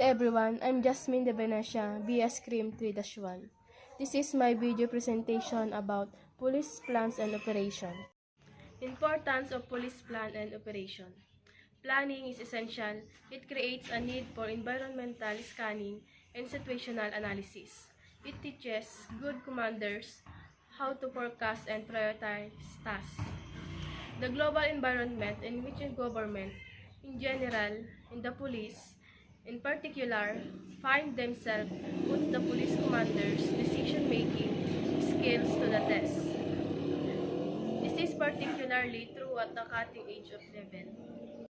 Everyone, I'm Jasmine de Venecia, BS Cream 3-1. This is my video presentation about police plans and operation. Importance of police plan and operation. Planning is essential. It creates a need for environmental scanning and situational analysis. It teaches good commanders how to forecast and prioritize tasks. The global environment in which the government, in general, and the police, in particular, find themselves puts the police commander's decision-making skills to the test. This is particularly true at the cutting-edge of level.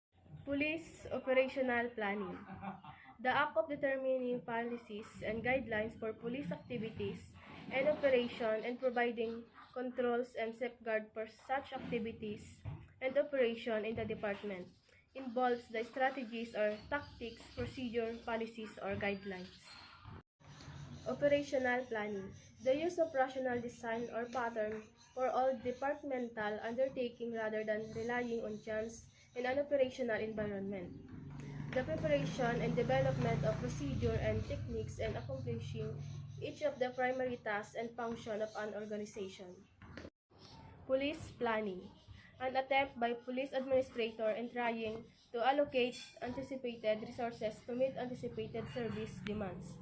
Police operational planning. The act of determining policies and guidelines for police activities and operation and providing controls and safeguard for such activities and operation in the department involves the strategies or tactics, procedure, policies, or guidelines. Operational planning. The use of rational design or pattern for all departmental undertaking rather than relying on chance in an operational environment. The preparation and development of procedure and techniques and accomplishing each of the primary tasks and function of an organization. Police planning. An attempt by police administrator in trying to allocate anticipated resources to meet anticipated service demands.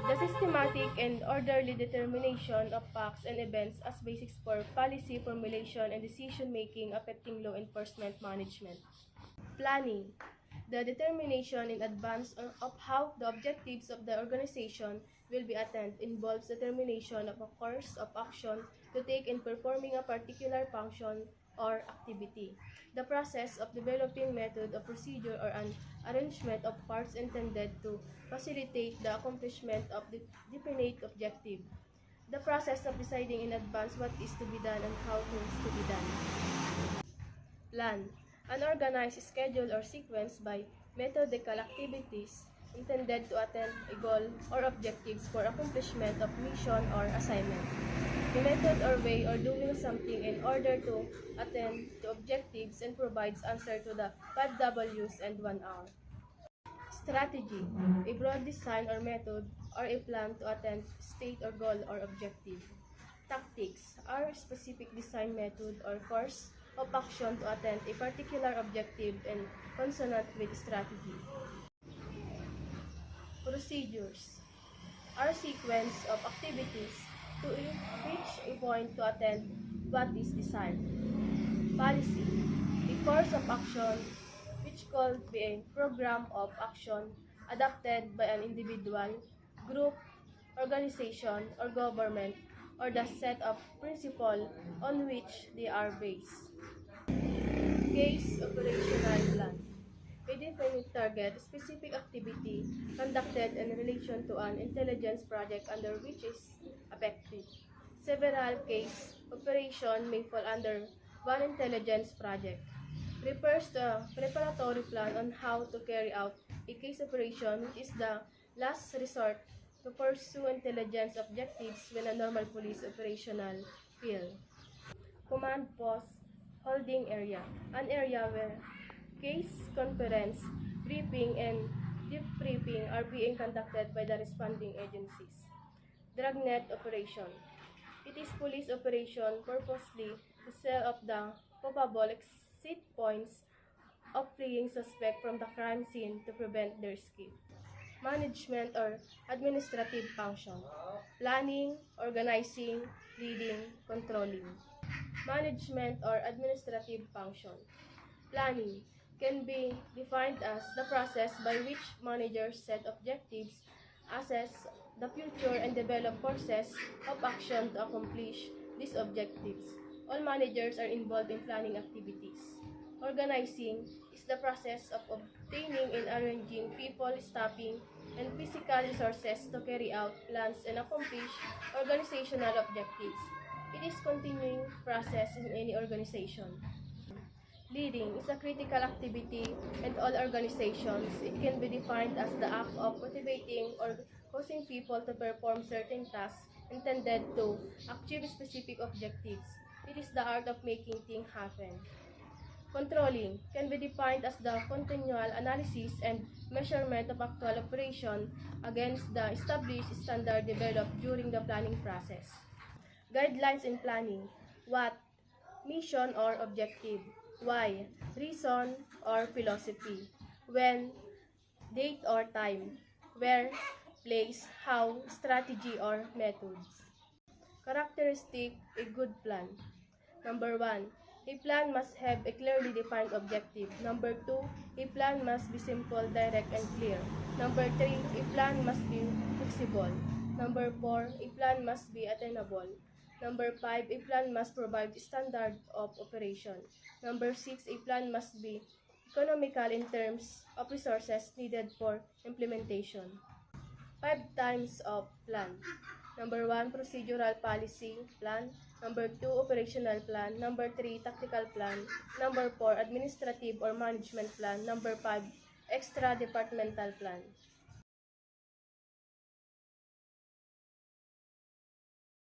The systematic and orderly determination of facts and events as basis for policy formulation and decision-making affecting law enforcement management. Planning. The determination in advance of how the objectives of the organization will be attained involves determination of a course of action to take in performing a particular function or activity. The process of developing method of procedure or an arrangement of parts intended to facilitate the accomplishment of the definite objective. The process of deciding in advance what is to be done and how it is to be done. Plan. An organized schedule or sequence by methodical activities intended to attain a goal or objectives for accomplishment of mission or assignment. The method or way of doing something in order to attain the objectives and provides answer to the 5 W's and 1 hour. Strategy. A broad design or method or a plan to attain state or goal or objective. Tactics are a specific design method or course of action to attain a particular objective and consonant with strategy. Procedures are a sequence of activities to reach a point to attain what is desired. Policy, a course of action which could be a program of action adopted by an individual, group, organization, or government, or the set of principles on which they are based. Case operational plan. A definite target, specific activity conducted in relation to an intelligence project under which is affected. Several case operation may fall under one intelligence project. Refers to a preparatory plan on how to carry out a case operation which is the last resort to pursue intelligence objectives when a normal police operational fail. Command post holding area, an area where case conference, briefing, and debriefing are being conducted by the responding agencies. Dragnet operation. It is police operation purposely to set up the probable exit points of fleeing suspect from the crime scene to prevent their escape. Management or administrative function. Planning, organizing, leading, controlling. Management or administrative function. Planning can be defined as the process by which managers set objectives, assess the future, and develop courses of action to accomplish these objectives. All managers are involved in planning activities. Organizing is the process of obtaining and arranging people, staffing, and physical resources to carry out plans and accomplish organizational objectives. It is continuing process in any organization. Leading is a critical activity in all organizations. It can be defined as the act of motivating or causing people to perform certain tasks intended to achieve specific objectives. It is the art of making things happen. Controlling can be defined as the continual analysis and measurement of actual operation against the established standard developed during the planning process. Guidelines in planning. What? Mission or objective. Why? Reason or philosophy. When? Date or time. Where? Place. How? Strategy or methods. Characteristic a good plan. Number 1. A plan must have a clearly defined objective. Number 2. A plan must be simple, direct, and clear. Number 3. A plan must be flexible. Number 4. A plan must be attainable. Number 5. A plan must provide standard of operation. Number 6. A plan must be economical in terms of resources needed for implementation. 5 types of plan. Number 1, procedural policy plan. Number 2, operational plan. Number 3, tactical plan. Number 4, administrative or management plan. Number 5, extra departmental plan.